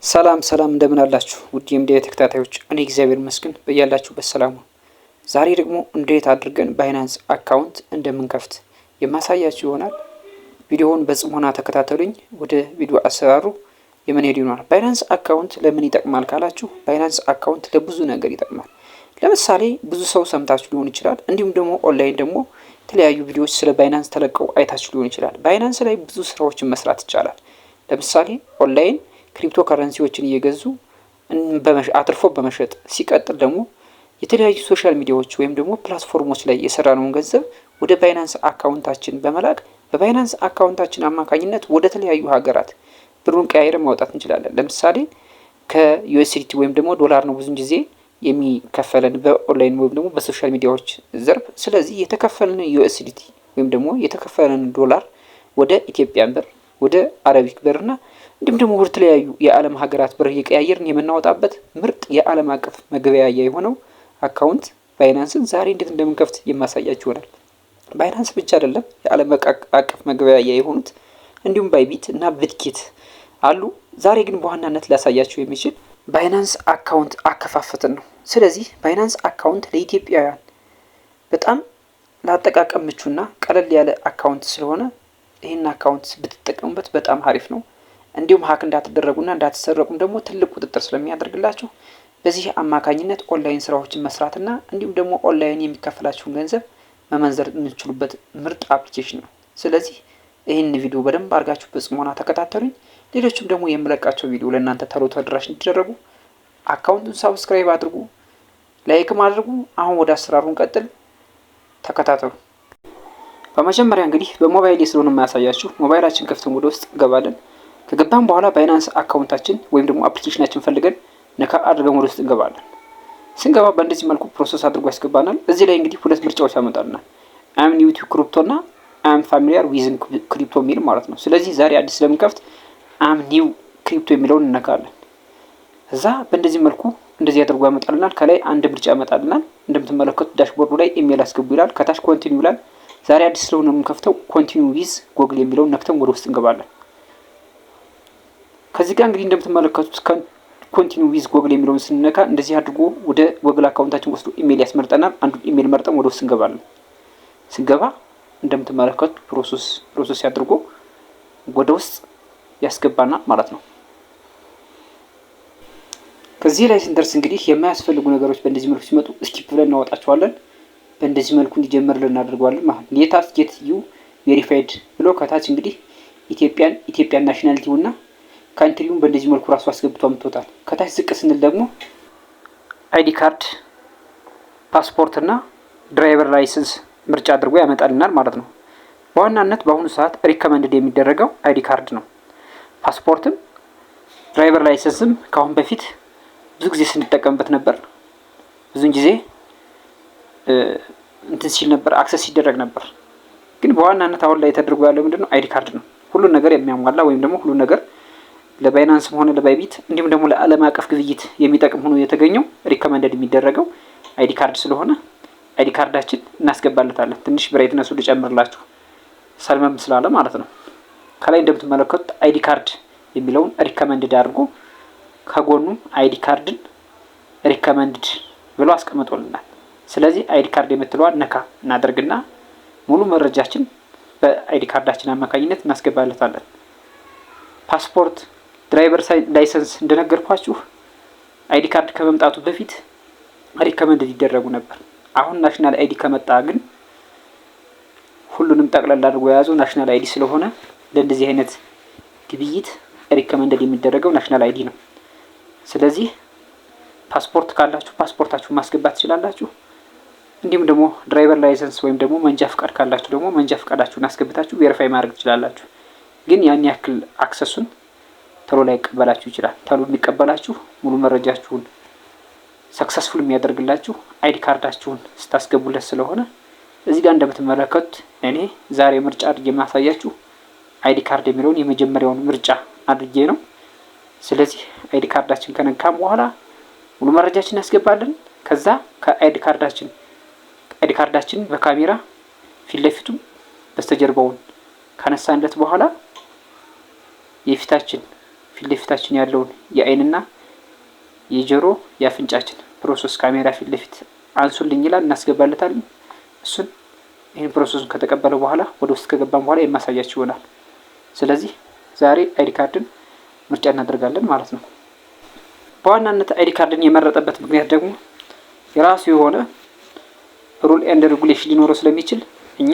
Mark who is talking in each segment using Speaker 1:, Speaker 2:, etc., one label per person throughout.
Speaker 1: ሰላም እንደምን አላችሁ ውድ የሚዲያ ተከታታዮች፣ እኔ እግዚአብሔር ይመስገን በያላችሁበት ሰላም ነው። ዛሬ ደግሞ እንዴት አድርገን ባይናንስ አካውንት እንደምንከፍት የማሳያችሁ ይሆናል። ቪዲዮውን በጽሞና ተከታተሉኝ። ወደ ቪዲዮ አሰራሩ የምንሄድ ይሆናል። ባይናንስ አካውንት ለምን ይጠቅማል ካላችሁ፣ ባይናንስ አካውንት ለብዙ ነገር ይጠቅማል። ለምሳሌ ብዙ ሰው ሰምታችሁ ሊሆን ይችላል። እንዲሁም ደግሞ ኦንላይን ደግሞ የተለያዩ ቪዲዮዎች ስለ ባይናንስ ተለቀው አይታችሁ ሊሆን ይችላል። ባይናንስ ላይ ብዙ ስራዎችን መስራት ይቻላል። ለምሳሌ ኦንላይን ክሪፕቶ ከረንሲዎችን እየገዙ አትርፎ በመሸጥ ሲቀጥል ደግሞ የተለያዩ ሶሻል ሚዲያዎች ወይም ደግሞ ፕላትፎርሞች ላይ የሰራነውን ገንዘብ ወደ ባይናንስ አካውንታችን በመላክ በባይናንስ አካውንታችን አማካኝነት ወደ ተለያዩ ሀገራት ብሩን ቀያይረን ማውጣት እንችላለን። ለምሳሌ ከዩኤስዲቲ ወይም ደግሞ ዶላር ነው ብዙን ጊዜ የሚከፈለን በኦንላይን ወይም ደግሞ በሶሻል ሚዲያዎች ዘርፍ። ስለዚህ የተከፈለን ዩኤስዲቲ ወይም ደግሞ የተከፈለን ዶላር ወደ ኢትዮጵያን ብር፣ ወደ አረቢክ ብርና እንዲሁም ደግሞ ወደ ተለያዩ የዓለም ሀገራት ብር እየቀያየርን የምናወጣበት ምርጥ የዓለም አቀፍ መገበያያ የሆነው አካውንት ባይናንስን ዛሬ እንዴት እንደምንከፍት የማሳያችሁ ይሆናል። ባይናንስ ብቻ አይደለም የዓለም አቀፍ መገበያያ የሆኑት እንዲሁም ባይቢት እና ብትኬት አሉ። ዛሬ ግን በዋናነት ላሳያችሁ የሚችል ባይናንስ አካውንት አከፋፈትን ነው። ስለዚህ ባይናንስ አካውንት ለኢትዮጵያውያን በጣም ለአጠቃቀም ምቹና ቀለል ያለ አካውንት ስለሆነ ይህን አካውንት ብትጠቀሙበት በጣም አሪፍ ነው። እንዲሁም ሀክ እንዳትደረጉና እንዳትሰረቁም ደግሞ ትልቅ ቁጥጥር ስለሚያደርግላችሁ በዚህ አማካኝነት ኦንላይን ስራዎችን መስራትና እንዲሁም ደግሞ ኦንላይን የሚከፈላችሁን ገንዘብ መመንዘር የምትችሉበት ምርጥ አፕሊኬሽን ነው። ስለዚህ ይህን ቪዲዮ በደንብ አድርጋችሁ በጽሞና ተከታተሉኝ። ሌሎችም ደግሞ የምለቃቸው ቪዲዮ ለእናንተ ቶሎ ተደራሽ እንዲደረጉ አካውንቱን ሳብስክራይብ አድርጉ፣ ላይክም አድርጉ። አሁን ወደ አሰራሩን ቀጥል፣ ተከታተሉ። በመጀመሪያ እንግዲህ በሞባይል ስለሆነ የማያሳያችሁ ሞባይላችን ከፍተን ወደ ውስጥ እንገባለን። ከገባን በኋላ ባይናንስ አካውንታችን ወይም ደግሞ አፕሊኬሽናችን ፈልገን ነካ አድርገን ወደ ውስጥ እንገባለን። ስንገባ በእንደዚህ መልኩ ፕሮሰስ አድርጎ ያስገባናል። እዚህ ላይ እንግዲህ ሁለት ምርጫዎች ያመጣልናል። አም ኒው ቱ ክሪፕቶ እና አም ፋሚሊያር ዊዝን ክሪፕቶ የሚል ማለት ነው። ስለዚህ ዛሬ አዲስ ስለምንከፍት አም ኒው ክሪፕቶ የሚለውን እነካለን። እዛ በእንደዚህ መልኩ እንደዚህ አድርጎ ያመጣልናል። ከላይ አንድ ምርጫ ያመጣልናል። እንደምትመለከቱት ዳሽቦርዱ ላይ ኢሜል አስገቡ ይላል። ከታች ኮንቲኒው ይላል። ዛሬ አዲስ ስለሆነ የምንከፍተው ኮንቲኒው ዊዝ ጎግል የሚለውን ነክተን ወደ ውስጥ እንገባለን። ከዚህ ጋር እንግዲህ እንደምትመለከቱት ኮንቲኒው ዊዝ ጎግል የሚለውን ስንነካ እንደዚህ አድርጎ ወደ ጎግል አካውንታችን ወስዶ ኢሜል ያስመርጠናል። አንዱን ኢሜል መርጠን ወደ ውስጥ እንገባለን። ስንገባ እንደምትመለከቱት ፕሮሰስ ያድርጎ ወደ ውስጥ ያስገባናል ማለት ነው። ከዚህ ላይ ስንደርስ እንግዲህ የማያስፈልጉ ነገሮች በእንደዚህ መልኩ ሲመጡ ስኪፕ ብለን እናወጣቸዋለን። በእንደዚህ መልኩ እንዲጀምርልን እናደርገዋለን ማለት ነው። ሌታስ ጌት ዩ ቬሪፋይድ ብሎ ከታች እንግዲህ ኢትዮጵያን ናሽናሊቲው እና ካንትሪውን በእንደዚህ መልኩ ራሱ አስገብቶ አምጥቶታል። ከታች ዝቅ ስንል ደግሞ አይዲ ካርድ፣ ፓስፖርት እና ድራይቨር ላይሰንስ ምርጫ አድርጎ ያመጣልናል ማለት ነው። በዋናነት በአሁኑ ሰዓት ሪከመንድድ የሚደረገው አይዲ ካርድ ነው። ፓስፖርትም ድራይቨር ላይሰንስም ከአሁን በፊት ብዙ ጊዜ ስንጠቀምበት ነበር። ብዙን ጊዜ እንትን ሲል ነበር፣ አክሰስ ሲደረግ ነበር። ግን በዋናነት አሁን ላይ ተደርጎ ያለው ምንድነው? አይዲ ካርድ ነው። ሁሉን ነገር የሚያሟላ ወይም ደግሞ ሁሉን ነገር ለባይናንስም ሆነ ለባይቢት እንዲሁም ደግሞ ለዓለም አቀፍ ግብይት የሚጠቅም ሆኖ የተገኘው ሪከመንደድ የሚደረገው አይዲ ካርድ ስለሆነ አይዲ ካርዳችን እናስገባለታለን። ትንሽ ብራይትነሱ ልጨምርላችሁ ሰልመም ስላለ ማለት ነው። ከላይ እንደምትመለከቱት አይዲ ካርድ የሚለውን ሪከመንድድ አድርጎ ከጎኑም አይዲ ካርድን ሪከመንድድ ብሎ አስቀምጦልናል። ስለዚህ አይዲ ካርድ የምትለዋን ነካ እናደርግና ሙሉ መረጃችን በአይዲ ካርዳችን አማካኝነት እናስገባለታለን። ፓስፖርት፣ ድራይቨር ላይሰንስ እንደነገርኳችሁ አይዲ ካርድ ከመምጣቱ በፊት ሪከመንድድ ይደረጉ ነበር። አሁን ናሽናል አይዲ ከመጣ ግን ሁሉንም ጠቅላላ አድርጎ የያዘው ናሽናል አይዲ ስለሆነ ለእንደዚህ አይነት ግብይት ሪከመንድድ የሚደረገው ናሽናል አይዲ ነው። ስለዚህ ፓስፖርት ካላችሁ ፓስፖርታችሁን ማስገባት ትችላላችሁ። እንዲሁም ደግሞ ድራይቨር ላይሰንስ ወይም ደግሞ መንጃ ፍቃድ ካላችሁ ደግሞ መንጃ ፍቃዳችሁን አስገብታችሁ ቬሪፋይ ማድረግ ትችላላችሁ። ግን ያን ያክል አክሰሱን ቶሎ ላይ ይቀበላችሁ ይችላል። ቶሎ የሚቀበላችሁ ሙሉ መረጃችሁን ሰክሰስፉል የሚያደርግላችሁ አይዲ ካርዳችሁን ስታስገቡለት ስለሆነ እዚህ ጋር እንደምትመለከቱት እኔ ዛሬ ምርጫ አድርጌ የማሳያችሁ አይዲ ካርድ የሚለውን የመጀመሪያውን ምርጫ አድርጌ ነው። ስለዚህ አይዲ ካርዳችን ከነካም በኋላ ሙሉ መረጃችን ያስገባልን። ከዛ ከአይዲ ካርዳችን በካሜራ ፊት ለፊቱም በስተጀርባውን ካነሳንለት በኋላ የፊታችን ፊት ለፊታችን ያለውን የአይንና የጆሮ የአፍንጫችን ፕሮሰስ ካሜራ ፊት ለፊት አንሱልኝ ይላል። እናስገባለታለን። እሱን ይህን ፕሮሰሱን ከተቀበለ በኋላ ወደ ውስጥ ከገባን በኋላ የማሳያችሁ ይሆናል። ስለዚህ ዛሬ አይዲ ካርድን ምርጫ እናደርጋለን ማለት ነው። በዋናነት አይዲ ካርድን የመረጠበት ምክንያት ደግሞ የራሱ የሆነ ሩል ኤንድ ሬጉሌሽን ሊኖረው ስለሚችል እኛ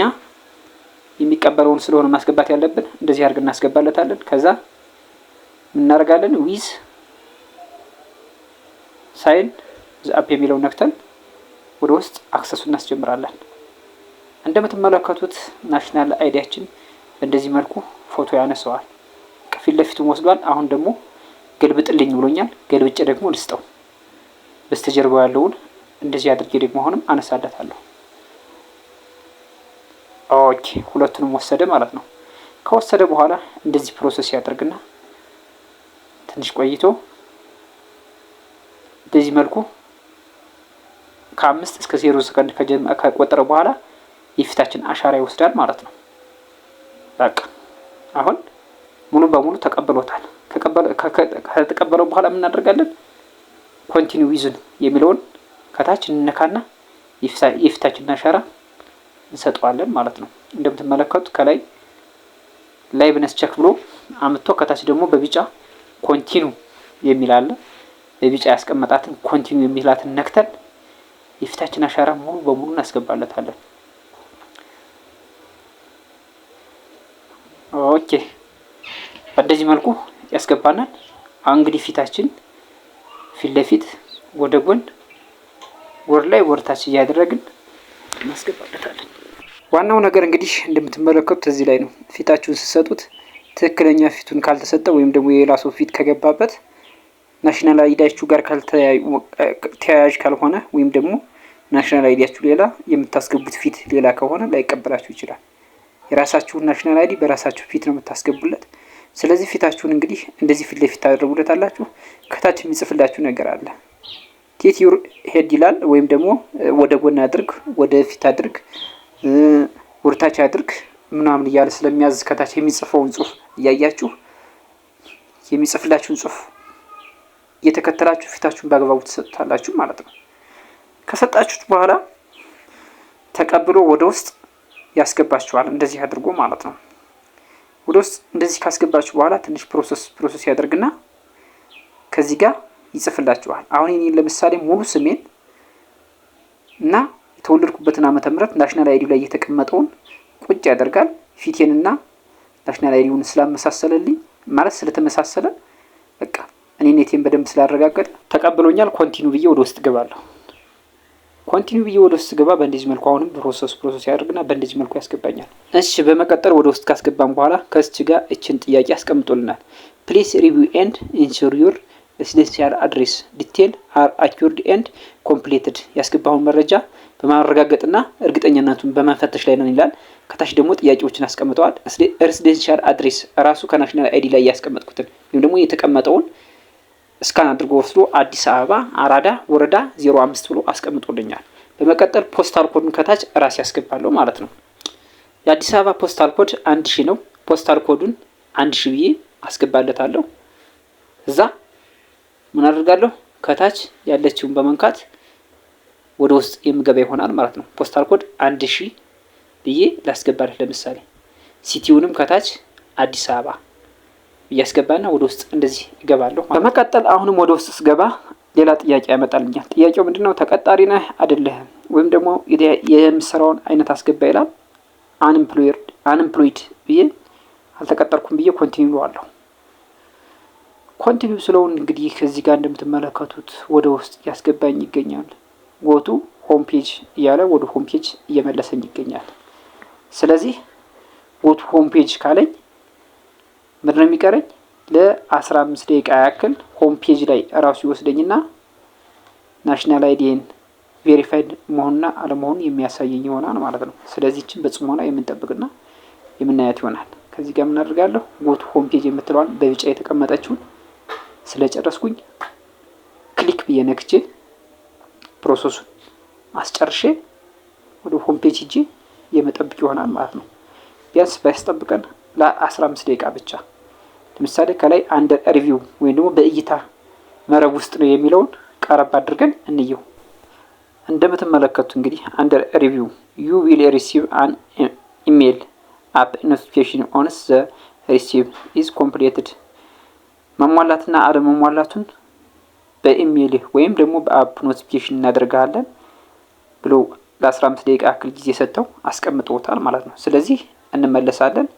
Speaker 1: የሚቀበለውን ስለሆነ ማስገባት ያለብን እንደዚህ አድርገን እናስገባለታለን። ከዛ እናደርጋለን ዊዝ ሳይን አፕ የሚለውን ነክተን ወደ ውስጥ አክሰሱ እናስጀምራለን። እንደምትመለከቱት ናሽናል አይዲያችን በእንደዚህ መልኩ ፎቶ ያነሰዋል። ፊት ለፊቱን ወስዷል። አሁን ደግሞ ገልብጥልኝ ብሎኛል። ገልብጬ ደግሞ ልስጠው። በስተጀርባው ያለውን እንደዚህ አድርጌ ደግሞ አሁንም አነሳለታለሁ። ኦኬ ሁለቱንም ወሰደ ማለት ነው። ከወሰደ በኋላ እንደዚህ ፕሮሰስ ያደርግና ትንሽ ቆይቶ በዚህ መልኩ ከ5 እስከ 0 ሰከንድ ከቆጠረ በኋላ የፊታችን አሻራ ይወስዳል ማለት ነው። በቃ አሁን ሙሉ በሙሉ ተቀብሎታል። ከተቀበለው በኋላ ምን እናደርጋለን? ኮንቲኒው ዊዝን የሚለውን ከታች እንነካና የፊታችንን አሻራ እንሰጠዋለን ማለት ነው። እንደምትመለከቱት ከላይ ላይቭነስ ቼክ ብሎ አምጥቶ ከታች ደግሞ በቢጫ ኮንቲኒው የሚል አለ። በቢጫ ያስቀመጣትን ኮንቲኒው የሚላትን ነክተን የፊታችን አሻራ ሙሉ በሙሉ እናስገባለታለን። ኦኬ በዚህ መልኩ ያስገባናል። እንግዲህ ፊታችን ፊት ለፊት ወደ ጎን ወደ ላይ ወርታች እያደረግን እናስገባለታለን። ዋናው ነገር እንግዲህ እንደምትመለከቱት እዚህ ላይ ነው። ፊታችሁን ስትሰጡት ትክክለኛ ፊቱን ካልተሰጠ ወይም ደግሞ የሌላ ሰው ፊት ከገባበት ናሽናል አይዲያችሁ ጋር ተያያዥ ካልሆነ ወይም ደግሞ ናሽናል አይዲያችሁ ሌላ የምታስገቡት ፊት ሌላ ከሆነ ላይቀበላችሁ ይችላል። የራሳችሁን ናሽናል አይዲ በራሳችሁ ፊት ነው የምታስገቡለት። ስለዚህ ፊታችሁን እንግዲህ እንደዚህ ፊት ለፊት ታደርጉለታላችሁ። ከታች የሚጽፍላችሁ ነገር አለ። ቴት ዩር ሄድ ይላል። ወይም ደግሞ ወደ ጎን አድርግ፣ ወደ ፊት አድርግ፣ ወርታች አድርግ ምናምን እያለ ስለሚያዝ ከታች የሚጽፈውን ጽሁፍ እያያችሁ የሚጽፍላችሁን ጽሁፍ እየተከተላችሁ ፊታችሁን በአግባቡ ትሰጡታላችሁ ማለት ነው። ከሰጣችሁት በኋላ ተቀብሎ ወደ ውስጥ ያስገባችኋል። እንደዚህ አድርጎ ማለት ነው። ወደ ውስጥ እንደዚህ ካስገባችሁ በኋላ ትንሽ ፕሮሰስ ያደርግና ከዚህ ጋር ይጽፍላችኋል። አሁን እኔ ለምሳሌ ሙሉ ስሜን እና የተወለድኩበትን ዓመተ ምህረት ናሽናል አይዲ ላይ የተቀመጠውን ቁጭ ያደርጋል። ፊቴንና ናሽናል አይዲውን ስላመሳሰለልኝ ማለት ስለተመሳሰለ በቃ እኔ ኔቴን በደንብ ስላረጋገጠ ተቀብሎኛል። ኮንቲኒው ብዬ ወደ ውስጥ ገባለሁ። ኮንቲኒው ብዬ ወደ ውስጥ ገባ። በእንደዚህ መልኩ አሁንም ፕሮሰስ ያደርግና በእንደዚህ መልኩ ያስገባኛል። እሺ በመቀጠል ወደ ውስጥ ካስገባን በኋላ ከዚች ጋር እችን ጥያቄ ያስቀምጦልናል። ፕሊስ ሪቪው ኤንድ ኢንሹር ዩር ሬሲደንሻል አድሬስ ዲቴል አር አኪዩርድ ኤንድ ኮምፕሌትድ። ያስገባውን መረጃ በማረጋገጥና እርግጠኛነቱን በመፈተሽ ላይ ነው ይላል። ከታች ደግሞ ጥያቄዎችን አስቀምጠዋል። ሬሲደንሻል አድሬስ ራሱ ከናሽናል አይዲ ላይ ያስቀመጥኩትን ወይም ደግሞ የተቀመጠውን እስካን አድርጎ ወስዶ አዲስ አበባ አራዳ ወረዳ 05 ብሎ አስቀምጦልኛል። በመቀጠል ፖስታል ኮድን ከታች ራስ ያስገባለሁ ማለት ነው። የአዲስ አበባ ፖስታል ኮድ 1000 ነው። ፖስታል ኮዱን 1000 ብዬ አስገባለታለሁ። እዛ ምን አደርጋለሁ? ከታች ያለችውን በመንካት ወደ ውስጥ የምገባ ይሆናል ማለት ነው። ፖስታል ኮድ 1000 ብዬ ላስገባለት። ለምሳሌ ሲቲውንም ከታች አዲስ አበባ እያስገባና ወደ ውስጥ እንደዚህ ይገባለሁ። በመቀጠል አሁንም ወደ ውስጥ ስገባ ሌላ ጥያቄ ያመጣልኛል። ጥያቄው ምንድነው? ተቀጣሪ ነህ አይደለህም ወይም ደግሞ የምሰራውን አይነት አስገባ ይላል። አንኤምፕሎይድ ብዬ አልተቀጠርኩም ብዬ ኮንቲኒው እለዋለሁ። ኮንቲኒው ስለውን እንግዲህ ከዚህ ጋር እንደምትመለከቱት ወደ ውስጥ ያስገባኝ ይገኛል። ጎቱ ሆም ፔጅ እያለ ወደ ሆም ፔጅ እየመለሰኝ ይገኛል። ስለዚህ ጎቱ ሆም ፔጅ ካለኝ ምንድነው የሚቀረኝ? ለ15 ደቂቃ ያክል ሆም ፔጅ ላይ እራሱ ይወስደኝና ናሽናል አይዲን ቬሪፋይድ መሆኑና አለመሆኑን የሚያሳየኝ ይሆናል ማለት ነው። ስለዚህ እችን በጽሞና የምንጠብቅና የምናያት ይሆናል። ከዚህ ጋር ምን አደርጋለሁ? ጎቱ ሆም ፔጅ የምትለዋን በቢጫ የተቀመጠችውን ስለጨረስኩኝ ክሊክ ብዬ ነክቼ ፕሮሰሱን አስጨርሼ ወደ ሆም ፔጅ ሂጄ የመጠብቅ ይሆናል ማለት ነው። ቢያንስ ባያስጠብቀን ለ15 ደቂቃ ብቻ ለምሳሌ ከላይ አንደር ሪቪው ወይም ደግሞ በእይታ መረብ ውስጥ ነው የሚለውን ቀረብ አድርገን እንየው። እንደምትመለከቱት እንግዲህ አንደር ሪቪው ዩ ዊል ሪሲቭ አን ኢሜል አፕ ኖቲፊኬሽን ኦንስ ዘ ሪሲቭ ኢዝ ኮምፕሌትድ። መሟላትና አለመሟላቱን በኢሜል ወይም ደግሞ በአፕ ኖቲፊኬሽን እናደርጋለን ብሎ ለ15 ደቂቃ ያክል ጊዜ ሰጥተው አስቀምጠውታል ማለት ነው። ስለዚህ እንመለሳለን።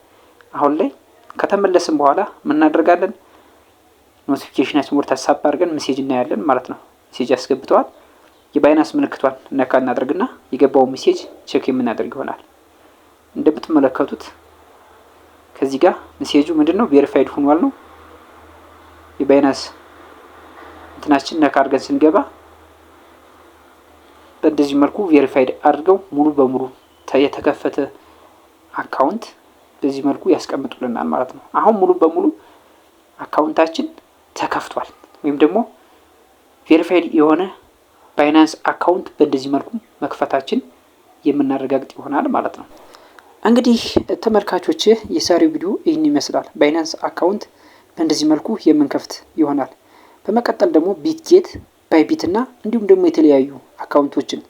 Speaker 1: አሁን ላይ ከተመለስን በኋላ ምን እናደርጋለን? ኖቲፊኬሽናችን ወደ ታሳብ አድርገን ሜሴጅ እናያለን ማለት ነው። ሜሴጅ ያስገብተዋል። የባይናንስ ምልክቷን ነካ እናደርግና የገባውን ሜሴጅ ቼክ የምናደርግ ይሆናል። እንደምትመለከቱት ከዚህ ጋር ሜሴጁ ምንድነው? ቬሪፋይድ ሆኗል ነው። የባይናንስ እንትናችን ነካ አድርገን ስንገባ በእንደዚህ መልኩ ቬሪፋይድ አድርገው ሙሉ በሙሉ የተከፈተ አካውንት በዚህ መልኩ ያስቀምጡልናል ማለት ነው። አሁን ሙሉ በሙሉ አካውንታችን ተከፍቷል ወይም ደግሞ ቬሪፋይድ የሆነ ባይናንስ አካውንት በእንደዚህ መልኩ መክፈታችን የምናረጋግጥ ይሆናል ማለት ነው። እንግዲህ ተመልካቾች የዛሬው ቪዲዮ ይህን ይመስላል። ባይናንስ አካውንት በእንደዚህ መልኩ የምንከፍት ይሆናል። በመቀጠል ደግሞ ቢትጌት፣ ባይቢት እና እንዲሁም ደግሞ የተለያዩ አካውንቶችን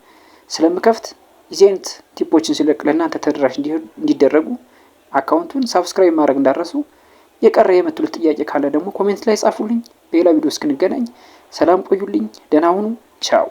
Speaker 1: ስለምከፍት የዚህ አይነት ቲፖችን ሲለቅ ለእናንተ ተደራሽ እንዲደረጉ አካውንቱን ሳብስክራይብ ማድረግ እንዳረሱ። የቀረ የምትሉት ጥያቄ ካለ ደግሞ ኮሜንት ላይ ጻፉልኝ። በሌላ ቪዲዮ እስክንገናኝ ሰላም ቆዩልኝ። ደህና ሁኑ። ቻው